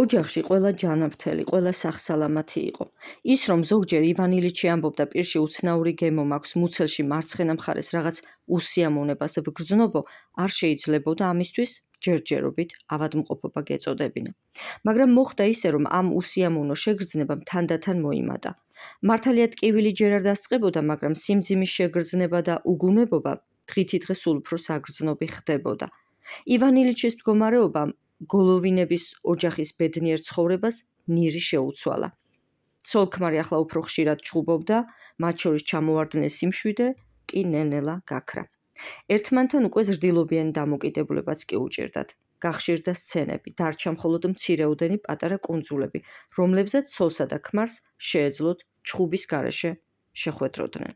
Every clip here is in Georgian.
ოჯახში ყველა ჯანმრთელი, ყველა სახსალამათი იყო. ის, რომ ზოგჯერ ივან ილიჩი ამბობდა პირში უცნაური გემო მაქვს, მუცელში მარცხენა მხარეს რაღაც უსიამოვნებას ვგრძნობო, არ შეიძლებოდა ამისთვის ჯერჯერობით ავადმყოფობა გეწოდებინა. მაგრამ მოხდა ისე, რომ ამ უსიამოვნო შეგრძნებამ თანდათან მოიმატა. მართალია ტკივილი ჯერ არ დასწყებოდა, მაგრამ სიმძიმის შეგრძნება და უგუნებობა დღითიდღე სულ უფრო საგრძნობი ხდებოდა. ივან ილიჩის მდგომარეობამ გოლოვინების ოჯახის ბედნიერ ცხოვრებას ნირი შეუცვალა. ცოლ-ქმარი ახლა უფრო ხშირად ჩხუბობდა, მათ შორის ჩამოვარდნილ სიმშვიდე კი ნელ-ნელა გაქრა. ერთმანთან უკვე ზრდილობიანი დამოკიდებულებაც კი უჭირდათ. გახშირდა სცენები, დარჩა მხოლოდ მცირეოდენი პატარა კუნძულები, რომლებზეც ცოლსა და ქმარს შეეძლოთ ჩხუბის გარეშე შეხვედროდნენ.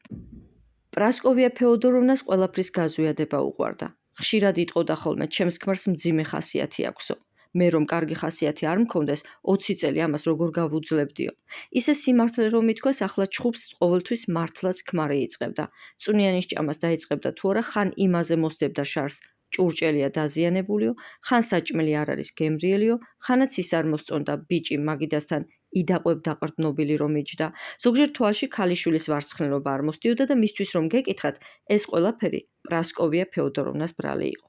პრასკოვია ფეოდოროვნას ყველაფრის გაზვიადება უყვარდა. ხშირად იტყოდა ხოლმე, ჩემს ქმარს მძიმე ხასიათი აქვსო. მე რომ კარგი ხასიათი არ მქონდეს, 20 წელი ამას როგორ გავუძლებდიო. ისე სიმართლე რომ ითქვას, ახლა ჩხუბს ყოველთვის მართლაც ქმარი იწყებდა. წვნიანის ჭამას დაიწყებდა თუ არა, ხან იმაზე მოსდებდა შარს, ჭურჭელია დაზიანებულიო, ხან საჭმელი არ არის გემრიელიო, ხანაც ის არ მოსწონდა ბიჭი მაგიდასთან იდაყვებ დაყრდნობილი რომ იჯდა. ზოგჯერ თვალში ქალიშვილის ვარცხნილობა არ მოსდიოდა და მისთვის რომ გეკითხათ, ეს ყველაფერი პრასკოვია ფეოდოროვნას ბრალი იყო.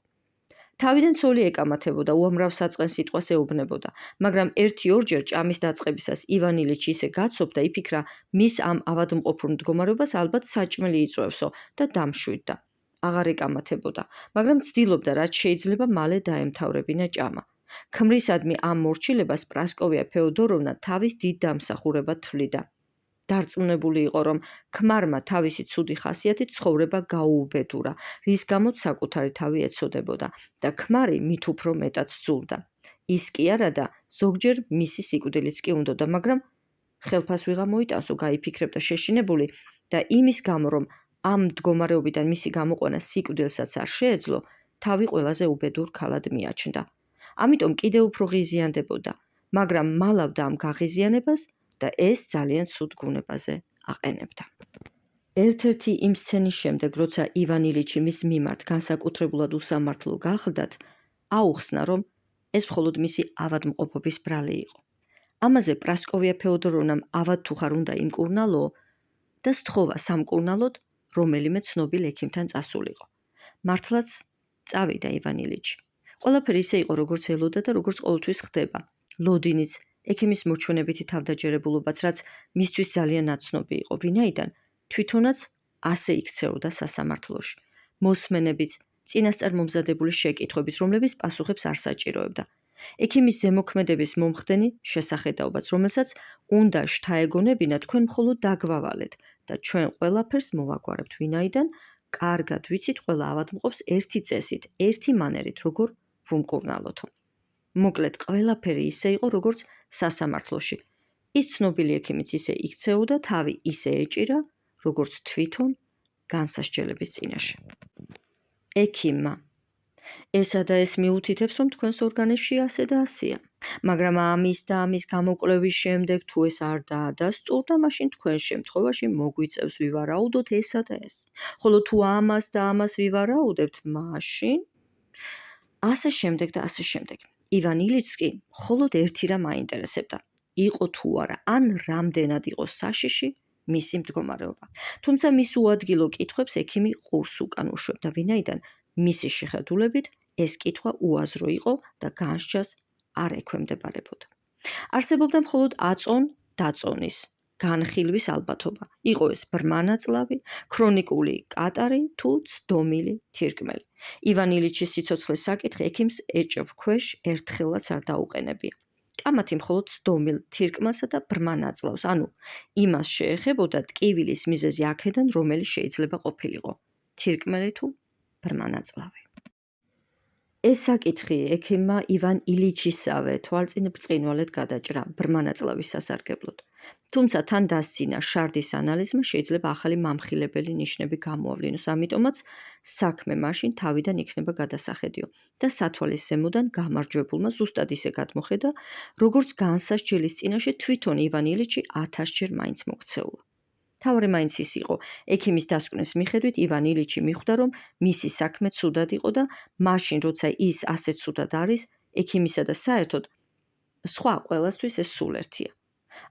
თავიდან ცოლი ეკამათებოდა, უამრავ საწყენ სიტყვას ეუბნებოდა, მაგრამ ერთი-ორჯერ ჭამის დაწყებისას ივან ილიჩი ისე გაცოფდა, იფიქრა, მის ამ ავადმყოფურ მდგომარეობას ალბათ საჭმელი იწვევსო და დამშვიდდა. აღარ ეკამათებოდა, მაგრამ ცდილობდა, რაც შეიძლება მალე დაემთავრებინა ჭამა. ქმრისადმი ამ მორჩილებას პრასკოვია ფეოდოროვნა თავის დიდ დამსახურებად თვლიდა. დარწმუნებული იყო, რომ ქმარმა თავისი ცუდი ხასიათით ცხოვრება გაუუბედურა, რის გამოც საკუთარი თავი ეცოდებოდა და ქმარი მით უფრო მეტად სძულდა. ის კი არა და ზოგჯერ მისი სიკვდილიც კი უნდოდა, მაგრამ ხელფას ვიღა მოიტანსო, გაიფიქრებდა შეშინებული და იმის გამო, რომ ამ მდგომარეობიდან მისი გამოყვანა სიკვდილსაც არ შეეძლო, თავი ყველაზე უბედურ ქალად მიაჩნდა. ამიტომ კიდევ უფრო ღიზიანდებოდა, მაგრამ მალავდა ამ გაღიზიანებას და ეს ძალიან ცუდ გუნებაზე აყენებდა. ერთ-ერთი იმ სცენის შემდეგ, როცა ივან ილიჩი მის მიმართ განსაკუთრებულად უსამართლო გახლდათ, აუხსნა, რომ ეს მხოლოდ მისი ავადმყოფობის ბრალი იყო. ამაზე პრასკოვია ფეოდოროვნამ ავად თუ ხარ უნდა იმკურნალოო და სთხოვა სამკურნალოდ რომელიმე ცნობილ ექიმთან წასულიყო. მართლაც წავიდა ივან ილიჩი. ყველაფერი ისე იყო, როგორც ელოდა და როგორც ყოველთვის ხდება. ლოდინიც, ექიმის მოჩვენებითი თავდაჯერებულობაც, რაც მისთვის ძალიან ნაცნობი იყო, ვინაიდან თვითონაც ასე იქცეოდა სასამართლოში. მოსმენებიც, წინასწარ მომზადებული შეკითხვების, რომლებიც პასუხებს არ საჭიროებდა. ექიმის ზემოქმედების მომხდენი შესახედაობაც, რომელსაც უნდა შთაეგონებინა, თქვენ მხოლოდ დაგვავალეთ და ჩვენ ყველაფერს მოვაგვარებთ, ვინაიდან კარგად ვიცით ყველა ავადმყოფს ერთი წესით, ერთი მანერით, როგორ ვუმკურნალოთო. მოკლედ, ყველაფერი ისე იყო, როგორც სასამართლოში. ის ცნობილი ექიმიც ისე იქცეოდა, თავი ისე ეჭირა, როგორც თვითონ განსასჯელების წინაშე. ექიმმა. ესა და ეს მიუთითებს, რომ თქვენს ორგანიზმში ასე და ასეა. მაგრამ ამის და ამის გამოკვლევის შემდეგ, თუ ეს არ დაადასტურდა, მაშინ თქვენ შემთხვევაში მოგვიწევს ვივარაუდოთ ესა და ეს. ხოლო თუ ამას და ამას ვივარაუდებთ, მაშინ ასე შემდეგ და ასე შემდეგ. ივან ილიჩს კი მხოლოდ ერთი რამ აინტერესებდა. იყო თუ არა, ან რამდენად იყო საშიში მისი მდგომარეობა. თუმცა მის უადგილო კითხვებს ექიმი ყურს უკან უშვებდა, ვინაიდან მისი შეხედულებით ეს კითხვა უაზრო იყო და განსჯას არ ექვემდებარებოდა. არსებობდა მხოლოდ აწონ-დაწონის, განხილვის ალბათობა. იყო ეს ბრმანაწლავი, ქრონიკული კატარი თუ ცდომილი თირკმელი. ივან ილიჩის სიცოცხლის საკითხი ექიმს ეჭვქვეშ ერთხელაც არ დაუყენებია. კამათი მხოლოდ ცდომილ თირკმელსა და ბრმანაწლავს, ანუ იმას შეეხებოდა ტკივილის მიზეზი აქედან, რომელი შეიძლება ყოფილიყო, თირკმელი თუ ბრმანაწლავი. ეს საკითხი ექიმმა ივან ილიჩისავე თვალწინბრწყინვალედ გადაჭრა ბრმანაწლავის სასარგებლოდ. თუმცა თან დასცინა შარდის ანალიზმა შეიძლება ახალი მამხილებელი ნიშნები გამოავლინოს, ამიტომაც საქმე მაშინ თავიდან იქნება გადასახედიო და სათვალის ზემოდან გამარჯვებულმა ზუსტად ისე გადმოხედა, როგორც განსასჯელის წინაშე თვითონ ივან ილიჩი 1000-ჯერ მაინც მოქცეულა. თავარი მაინც ის იყო, ექიმის დასკვნის მიხედვით ივან ილიჩი მიხვდა, რომ მისი საქმე ცუდად იყო და მაშინ, როცა ის ასე ცუდად არის, ექიმისა და საერთოდ სხვა ყველასთვის ეს სულ ერთია.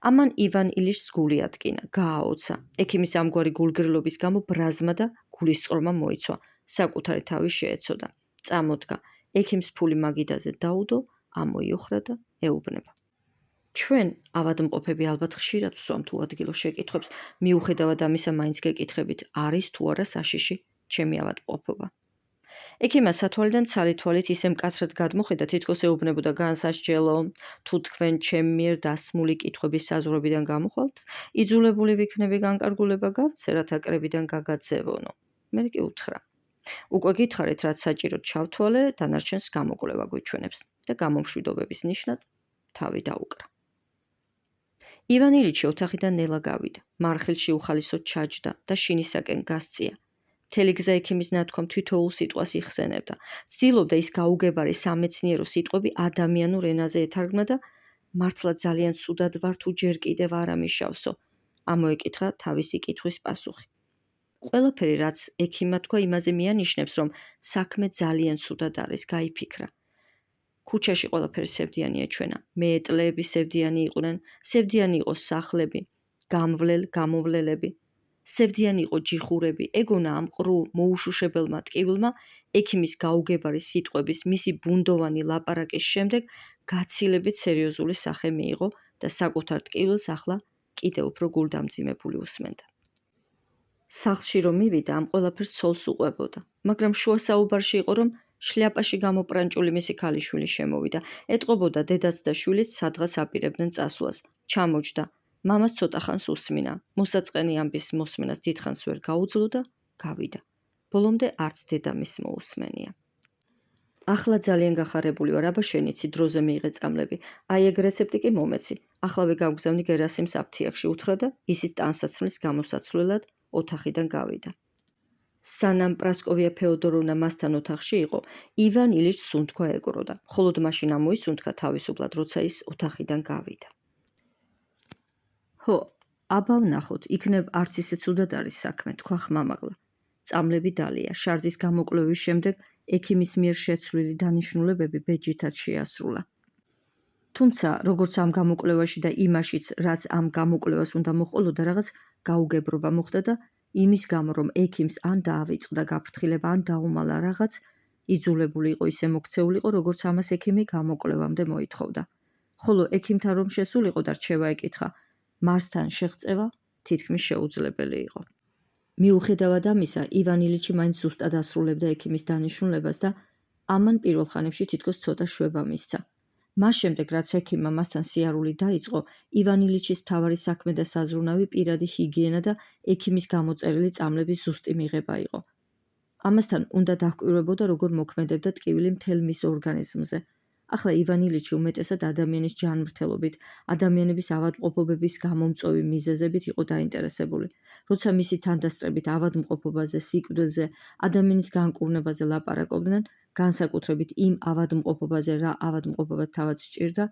ამან ივან ილიჩს გული ატკინა, გააოცა. ექიმის ამგვარი გულგრილობის გამო ბრაზმა და გულისწყრომა მოიცვა. საკუთარი თავი შეეცოდა. წამოდგა. ექიმს ფული მაგიდაზე დაუდო, ამოიოხრა და ეუბნება. ჩვენ ავადმყოფები ალბათ ხშირად ვსვამ თუ ადგილო შეკითხვებს, მიუხედავად ამისა მაინც გეკითხებით, არის თუ არა საშიში ჩემი ავადმყოფობა. ექიმა სათვალიდან ცალი-თვალით ისე მკაცრად გადმოხედა, თითქოს ეუბნებოდა განსასჯელო, თუ თქვენ ჩემ მიერ დასმული კითხვების საზღვრებიდან გამოხვალთ, იძულებული ვიქნები განკარგულება გავცე, რათა კრებიდან გაგაძევონო. მე კი უთხრა. უკვე გითხარით, რაც საჭიროდ ჩავთვალე, დანარჩენს გამოკვლევა გვიჩვენებს და გამომშვიდობების ნიშნად თავი დაუკრა. ივან ილიჩი ოთახიდან ნელა გავიდა, მარხილში უხალისოდ ჩაჯდა და შინისაკენ გასწია. მთელი გზა ექიმის ნათქვამ თითოეულ სიტყვას იხსენებდა. ცდილობდა ის გაუგებარი სამეცნიერო სიტყვები ადამიანურ ენაზე ეთარგმნა და მართლა ძალიან ცუდად ვარ თუ ჯერ კიდევ არ ამიშავსო. ამოეკითხა თავისი კითხვის პასუხი. ყველაფერი, რაც ექიმმა თქვა, იმაზე მიანიშნებს, რომ საქმე ძალიან ცუდად არის, გაიფიქრა. ქუჩაში ყველაფერი სევდიანი ეჩვენა. მეეტლეები სევდიანი იყვნენ, სევდიანი იყო სახლები, გამოვლელები. სევდიანი იყო ჯიხურები, ეგონა ამ ყრუ მოუშუშებელმა ტკივილმა ექიმის გაუგებარი სიტყვების, მისი ბუნდოვანი ლაპარაკის შემდეგ გაცილებით სერიოზული სახე მიიღო და საკუთარ ტკივილს ახლა კიდევ უფრო გულდამძიმებული უსმენდა. სახლში რომ მივიდა, ამ ყველაფერს ცოლს უყვებოდა, მაგრამ შუა საუბარში იყო, რომ შლიაპაში გამოპრანჭული მისი ქალიშვილი შემოვიდა, ეტყობოდა დედაც და შვილიც სადღაც აპირებდნენ წასვლას. ჩამოჯდა. მამას ცოტა ხანს უსმინა, მოსაწყენი ამბის მოსმენას დიდხანს ვერ გაუძლო და გავიდა. ბოლომდე არც დედამისს მოусმენია. ახლა ძალიან გახარებული ვარ, აბა შენიცი, დროზე მიიღე წამლები. აი ეგ რეცეპტი კი მომეცი. ახლავე გავგზავნი გერასიმს აფთიაქში, უთხრა და ისიც ტანსაცმლის გამოსაცვლელად ოთახიდან გავიდა. სანამ პრასკოვია ფეოდოროვნა მასთან ოთახში იყო, ივან ილიჩს სუნთქვა ეგროდა, მხოლოდ მაშინ ამოისუნთქა თავისუფლად, როცა ის ოთახიდან გავიდა. ჰო, აბა ვნახოთ, იქნებ არც ისე ცუდად არის საქმე, თქვა ხმამაღლა. წამლები დალია, შარდის გამოკვლევის შემდეგ ექიმის მიერ შეცვლილი დანიშნულებები ბეჯითად შეასრულა. თუმცა, როგორც ამ გამოკვლევაში და იმაშიც, რაც ამ გამოკვლევას უნდა მოჰყოლოდა, რაღაც გაუგებრობა მოხდა და იმის გამო, რომ ექიმს ან დაავიწყდა გაფრთხილება, ან დაუმალა რაღაც, იძულებული იყო ისე მოქცეულიყო, როგორც ამას ექიმი გამოკვლევამდე მოითხოვდა. ხოლო ექიმთან რომ შესულიყო და რჩევა ეკითხა, მასთან შეღწევა თითქმის შეუძლებელი იყო. მიუხედავად ამისა, ივან ილიჩი მაინც ზუსტად ასრულებდა ექიმის დანიშნულებას და ამან პირველ ხანებში თითქოს ცოტა შვება მისცა. მას შემდეგ, რაც ექიმმა მასთან სიარული დაიწყო, ივან ილიჩის მთავარი საქმე და საზრუნავი პირადი ჰიგიენა და ექიმის გამოწერილი წამლების ზუსტი მიღება იყო. ამასთან უნდა დაჰკვირვებოდა, როგორ მოქმედებდა ტკივილი მთელ მის ორგანიზმზე. ახლა ივან ილიჩი უმეტესად ადამიანის ჯანმრთელობით, ადამიანების ავადმყოფობების გამომწვევი მიზეზებით იყო დაინტერესებული. როცა მისი თანდასწრებით ავადმყოფობაზე, სიკვდილზე, ადამიანის განკურნებაზე ლაპარაკობდნენ, განსაკუთრებით იმ ავადმყოფობაზე, რა ავადმყოფობა თავად სჭირდა,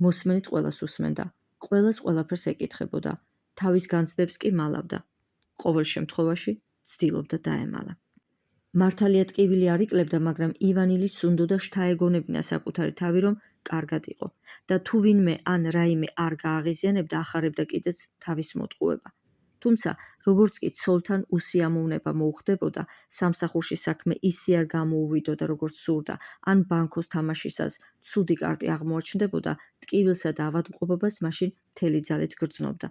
მოსმენით ყველას უსმენდა, ყველას ყველაფერს ეკითხებოდა, თავის განცდებს კი მალავდა. ყოველ შემთხვევაში ცდილობდა დაემალა. მართალია ტკივილი არ იკლებდა, მაგრამ ივან ილიჩს უნდოდა შთაეგონებინა საკუთარი თავი, რომ კარგად იყო და თუ ვინმე ან რაიმე არ გააღიზიანებდა, ახარებდა კიდეც თავის მოტყუება. თუმცა, როგორც კი ცოლთან უსიამოვნება მოუხდებოდა, სამსახურში საქმე ისე არ გამოუვიდოდა, როგორც სურდა, ან ბანკოს თამაშისას ცუდი კარტი აღმოაჩნდებოდა, ტკივილსა და ავადმყოფობას მაშინ მთელი ძალით გრძნობდა.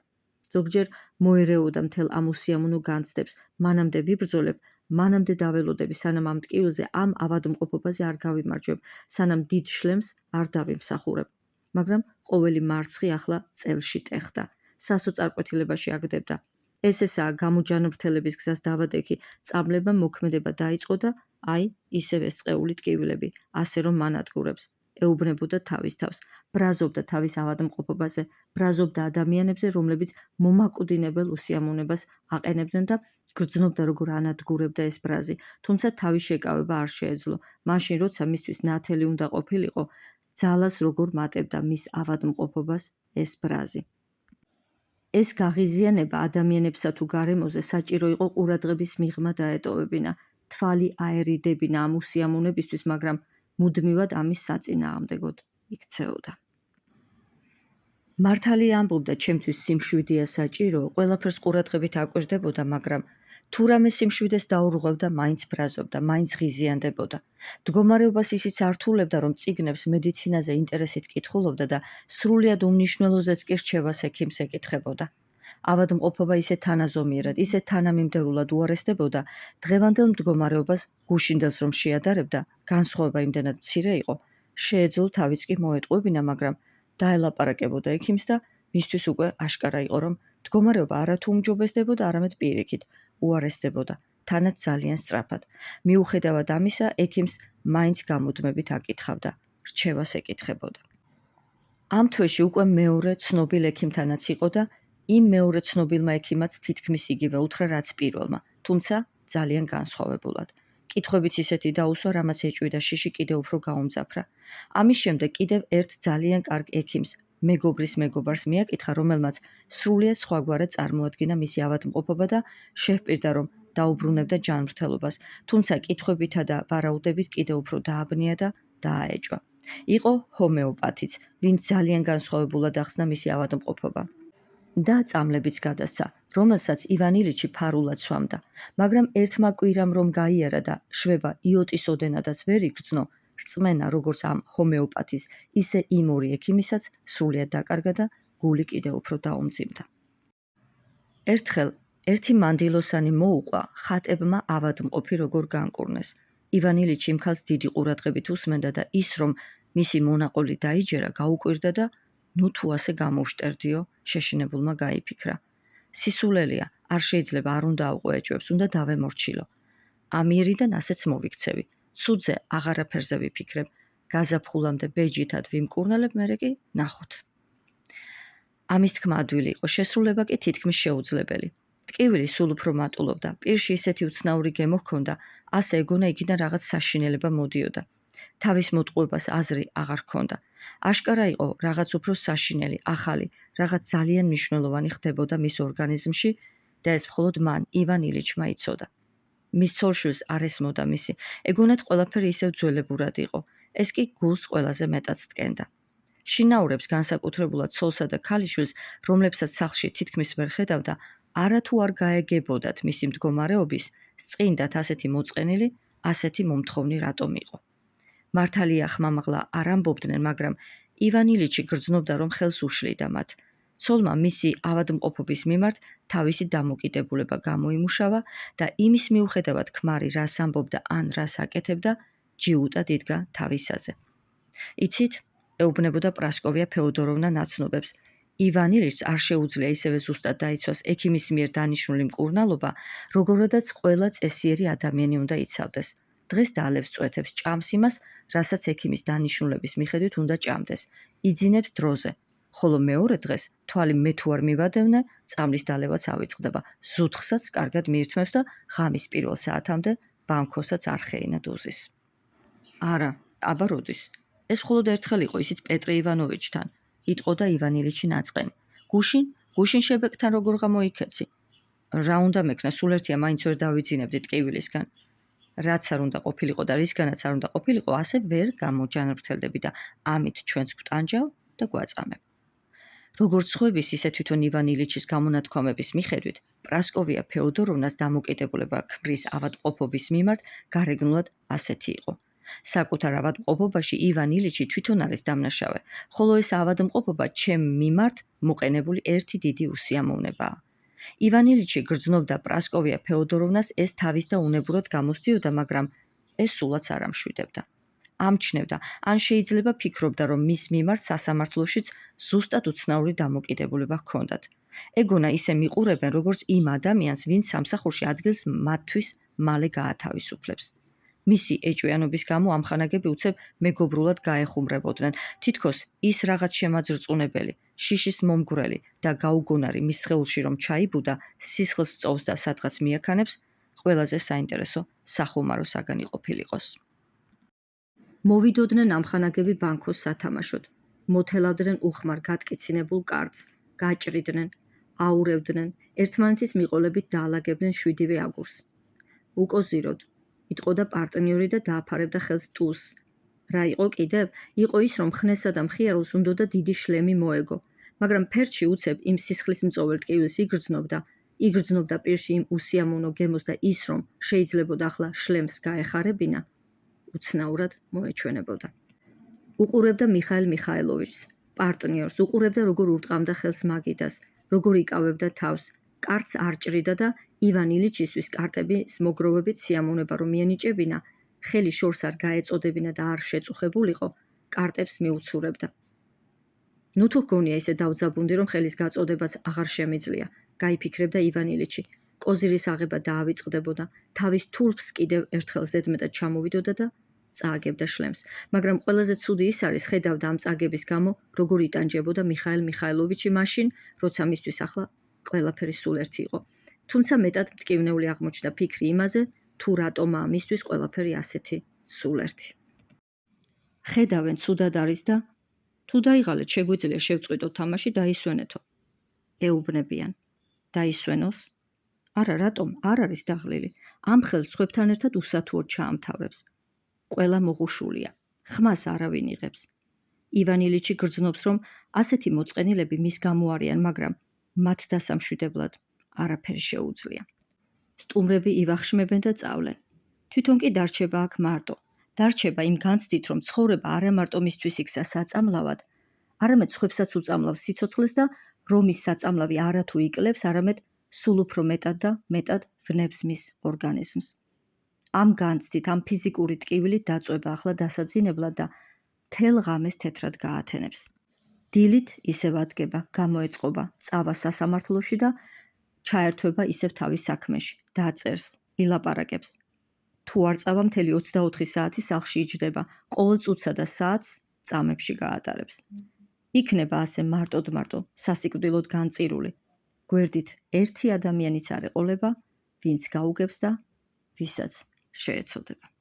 ზოგჯერ მოერეოდა მთელ ამ უსიამოვნო განცდებს, მანამდე ვიბრძოლებ, მანამდე დაველოდები, სანამ ამ ტკივილზე, ამ ავადმყოფობაზე არ გავიმარჯვებ, სანამ დიდ შლემს არ დავიმსახურებ. მაგრამ ყოველი მარცხი ახლა წელში ტეხდა, სასოწარკვეთილებაში აგდებდა. ესაა გამოჯანმრთელების გზას დავადექი, წამლებმა მოქმედება დაიწყო და აი, ისევ ეს წყეული ტკივილები, ასე რომ მანადგურებს. ეუბნებოდა თავის თავს, ბრაზობდა თავის ავადმყოფობაზე, ბრაზობდა ადამიანებზე, რომლებიც მომაკვდინებელ უსიამოვნებას აყენებდნენ და გრძნობდა, როგორ ანადგურებდა ეს ბრაზი, თუმცა თავის შეკავება არ შეეძლო. მაშინ, როცა მისთვის ნათელი უნდა ყოფილიყო, ძალას როგორ მატებდა მის ავადმყოფობას ეს ბრაზი. ეს გაღიზიანება ადამიანებსა თუ გარემოზე საჭირო იყო ყურადღების მიღმა დაეტოვებინა, თვალი აერიდებინა ამ უსიამოვნებისთვის, მაგრამ მუდმივად ამის საწინააღმდეგოდ იქცეოდა. მართალია ამბობდა, ჩემთვის სიმშვიდეა საჭირო, ყველაფერს ყურადღებით აკვირდებოდა, მაგრამ თუ რამე სიმშვიდეს დაურღვევდა, მაინც ბრაზობდა, მაინც ღიზიანდებოდა. მდგომარეობას ისიც ართულებდა, რომ წიგნებს მედიცინაზე ინტერესით კითხულობდა და სრულიად უმნიშვნელოზეც კი რჩევას ექიმს ეკითხებოდა. ავადმყოფობა ისე თანაზომიერად, ისე თანამიმდევრულად უარესდებოდა, დღევანდელ მდგომარეობას გუშინდელს რომ შეადარებდა, განსხვავება იმდენად მცირე იყო, შეეძლო თავიც კი მოეტყუებინა, მაგრამ დაელაპარაკებოდა ექიმს და მისთვის უკვე აშკარა იყო, რომ მდგომარეობა არათუ უმჯობესდებოდა, არამედ პირიქით უარესდებოდა, თანაც ძალიან სწრაფად. მიუხედავად ამისა, ექიმს მაინც გამუდმებით აკითხავდა, რჩევას ეკითხებოდა. ამ თვეში უკვე მეორე ცნობილ ექიმთანაც იყო და იმ მეორე ცნობილმა ექიმაც თითქმის იგივე უთხრა, რაც პირველმა, თუმცა ძალიან განსხვავებულად. კითხვებიც ისეთი დაუსვა, რამაც ეჭვი და შიში კიდევ უფრო გაუმძაფრა. ამის შემდეგ კიდევ ერთ ძალიან კარგ ექიმს, მეგობრის მეგობარს მიაკითხა, რომელმაც სრულიად სხვაგვარად წარმოადგინა მისი ავადმყოფობა და შეჰპირდა, რომ დაუბრუნებდა ჯანმრთელობას, თუმცა კითხვებითა და ვარაუდებით კიდევ უფრო დააბნია და დააეჭვა. იყო ჰომეოპათიც, ვინც ძალიან განსხვავებულად ახსნა მისი ავადმყოფობა. და წამლებიც გადასცა, რომელსაც ივან ილიჩი ფარულად სვამდა, მაგრამ ერთმა კვირამ რომ გაიარა და შვება იოტის ოდენადაც ვერ იგრძნო, რწმენა როგორც ამ ჰომეოპათის, ისე იმ ორი ექიმისაც სრულიად დაკარგა და გული კიდევ უფრო დაუმძიმდა. ერთხელ ერთი მანდილოსანი მოუყვა ხატებმა ავადმყოფი როგორ განკურნეს. ივან ილიჩი იმ ქალს დიდი ყურადღებით უსმენდა და ის რომ მისი მონაყოლი დაიჯერა, გაუკვირდა და ნუ თუ ასე გამოვშტერდიო, შეშინებულმა გაიფიქრა. სისულელია, არ შეიძლება, არ უნდა ავყო ეჭვებს, უნდა დავემორჩილო. ამიერიდან ასეც მოვიქცევი. ცუდზე აღარაფერზე ვიფიქრებ. გაზაფხულამდე ბეჯითად ვიმკურნალებ, მერე კი ნახოთ. ამის თქმა ადვილი იყო, შესრულება კი თითქმის შეუძლებელი. ტკივილი სულ უფრო მატულობდა, პირში ისეთი უცნაური გემო ჰქონდა, ასე ეგონა იქიდან რაღაც საშინელება მოდიოდა. თავის მოტყუებას აზრი აღარ ჰქონდა. აშკარა იყო, რაღაც უფრო საშინელი, ახალი, რაღაც ძალიან მნიშვნელოვანი ხდებოდა მის ორგანიზმში და ეს მხოლოდ მან, ივან ილიჩმა იცოდა. მის ცოლშვილს არ ესმოდა მისი, ეგონათ ყველაფერი ისევ ძველებურად იყო, ეს კი გულს ყველაზე მეტად ტკენდა. შინაურებს, განსაკუთრებულად ცოლსა და ქალიშვილს, რომლებსაც სახლში თითქმის ვერ ხედავდა, არათუ არ გაეგებოდათ მისი მდგომარეობის, სწყინდათ ასეთი მოწყენილი, ასეთი მომთხოვნი რატომ იყო. მართალია ხმამაღლა არ ამბობდნენ, მაგრამ ივან ილიჩი გრძნობდა, რომ ხელს უშლიდა მათ. ცოლმა მისი ავადმყოფობის მიმართ თავისი დამოკიდებულება გამოიმუშავა და იმის მიუხედავად ქმარი რას ამბობდა ან რას აკეთებდა, ჯიუტად იდგა თავისაზე. იცით, ეუბნებოდა პრასკოვია ფეოდოროვნა ნაცნობებს. ივან ილიჩს არ შეუძლია ისევე ზუსტად დაიცვას ექიმის მიერ დანიშნული მკურნალობა, როგორადაც ყველა წესიერი ადამიანი უნდა იცავდეს. დღეს დაალევს წვეთებს, ჭამს იმას, რასაც ექიმის დანიშნულების მიხედვით უნდა ჭამდეს. იძინებს დროზე. ხოლო მეორე დღეს, თვალი მე თუ არ მივადევნე, წამლის დალევაც ავიწყდება. ზუთხსაც კარგად მიირთმევს და ღამის პირველ საათამდე ბანქოსაც არ ხეინა დუზის. არა, აბა როდის? ეს მხოლოდ ერთხელ იყო, ისიც პეტრე ივანოვიჩთან. იტყოდა ივან ილიჩი ნაწყენი. გუშინ შებეკთან როგორ გამოიქეცი? რა უნდა მექნა, სულ ერთია, მაინც ვერ დავიძინებდი ტკივილისგან. რაც არ უნდა ყოფილიყო და რისგანაც არ უნდა ყოფილიყო, ასე ვერ გამოჯანმრთელდები და ამით ჩვენც გვტანჯავ და გვაწამებ. როგორც ხვების, ისე თვითონ ივან ილიჩის გამონათქვამების მიხედვით, პრასკოვია ფეოდოროვნას დამოკიდებულება ქმრის ავადმყოფობის მიმართ გარეგნულად ასეთი იყო. საკუთარ ავადმყოფობაში ივან ილიჩი თვითონ არის დამნაშავე, ხოლო ეს ავადმყოფობა ჩემ მიმართ მოყენებული ერთი დიდი უსიამოვნებაა. ივან ილიჩი გრძნობდა პრასკოვია ფეოდოროვნას ეს თავის და უნებურად გამოსდიოდა, მაგრამ ეს სულაც არ ამშვიდებდა. ამჩნევდა, ან შეიძლება ფიქრობდა, რომ მის მიმართ სასამართლოშიც ზუსტად უცნაური დამოკიდებულება ჰქონდათ. ეგონა ისე მიყურებენ, როგორც იმ ადამიანს, ვინც სამსახურში ადგილს მათთვის მალე გაათავისუფლებს. მისი ეჭვიანობის გამო ამხანაგები უცებ მეგობრულად გაეხუმრებოდნენ, თითქოს ის რაღაც შემაძრწუნებელი, შიშის მომგვრელი და გაუგონარი მის სხეულში რომ ჩაიბუდა, სისხლს სწოვს და სადღაც მიაქანებს, ყველაზე საინტერესო სახუმარო საგანი ყოფილიყოს. მოვიდოდნენ ამხანაგები ბანქოს სათამაშოდ, მოთელავდნენ უხმარ გატკიცინებულ კარტს, გაჭრიდნენ, აურევდნენ, ერთმანეთის მიყოლებით დაალაგებდნენ 7-ვე აგურს. უკოზიროდ, იტყოდა პარტნიორი და დააფარებდა ხელს ტუს. რა იყო კიდევ? იყო ის, რომ ხნესა და მხიარულს უნდოდა დიდი შლემი მოეგო. მაგრამ ფერჩი უცებ იმ სისხლის მწოველ ტკივილს იგრძნობდა პირში იმ უსიამოვნო გემოს და ის, რომ შეიძლებოდა ახლა შლემს გაეხარებინა, უცნაურად მოეჩვენებოდა. უყურებდა მიხაილ მიხაილოვიჩს, პარტნიორს, უყურებდა როგორ ურტყამდა ხელს მაგიდას, როგორ იკავებდა თავს, კარტს არ ჭრიდა და ივან ილიჩისთვის კარტების მოგროვებით სიამოვნება რომ მიენიჭებინა, ხელი შორს არ გაეწოდებინა და არ შეწუხებულიყო, კარტებს მიუცურებდა. ნუ თუ ჰგონია ისე დავძაბუნდი, რომ ხელის გაწოდებაც აღარ შემიძლია, გაიფიქრებდა ივან ილიჩი. კოზირის აღება დაავიწყდებოდა, თავის თურფს კიდევ ერთხელ ზედმეტად ჩამოვიდოდა და წააგებდა შლემს. მაგრამ ყველაზე ცუდი ის არის, ხედავდა ამ წაგების გამო, როგორ იტანჯებოდა მიხაილ მიხაილოვიჩი მაშინ, როცა მისთვის ახლა ყველაფერი სულ ერთი იყო. თუმცა მეტად მტკივნეული აღმოჩნდა ფიქრი იმაზე, თუ რატომაა მისთვის ყველაფერი ასეთი სულ ერთი. ხედავენ, ცუდად არის და თუ დაიღალეთ, შეგვიძლია შევწყვიტოთ თამაში, დაისვენეთო. ეუბნებიან. დაისვენოს? არა, რატომ? არ არის დაღლილი. ამ ხელს სხვებთან ერთად უსათუოდ ჩაამთავრებს. ყველა მოღუშულია. ხმას არავინ იღებს. ივან ილიჩი გრძნობს, რომ ასეთი მოწყენილები მის გამო არიან, მაგრამ მათ დასამშვიდებლად არაფერი შეუძლია. სტუმრები ივახშმებენ და წავლენ. თვითონ კი დარჩება აქ მარტო. დარჩება იმ განცდით, რომ ცხოვრება არა მარტო მისთვის იქცა საწამლავად, არამედ სხვებსაც უწამლავს სიცოცხლეს და რომ ის საწამლავი არათუ იკლებს, არამედ სულ უფრო მეტად და მეტად ვნებს მის ორგანიზმს. ამ განცდით, ამ ფიზიკური ტკივილით დაწვება ახლა დასაძინებლად და მთელ ღამეს თეთრად გაათენებს. დილით ისევ ადგება, გამოეწყობა, წავა სასამართლოში და ჩაერთვება ისევ თავის საქმეში, დაწერს, ილაპარაკებს. თუ არ წავა, მთელი 24 საათი სახლში იჯდება, ყოველ წუთსა და საათს წამებში გაატარებს. იქნება ასე მარტოდ სასიკვდილოდ განწირული. გვერდით ერთი ადამიანიც არ ეყოლება, ვინც გაუგებს და ვისაც შეეცოდება.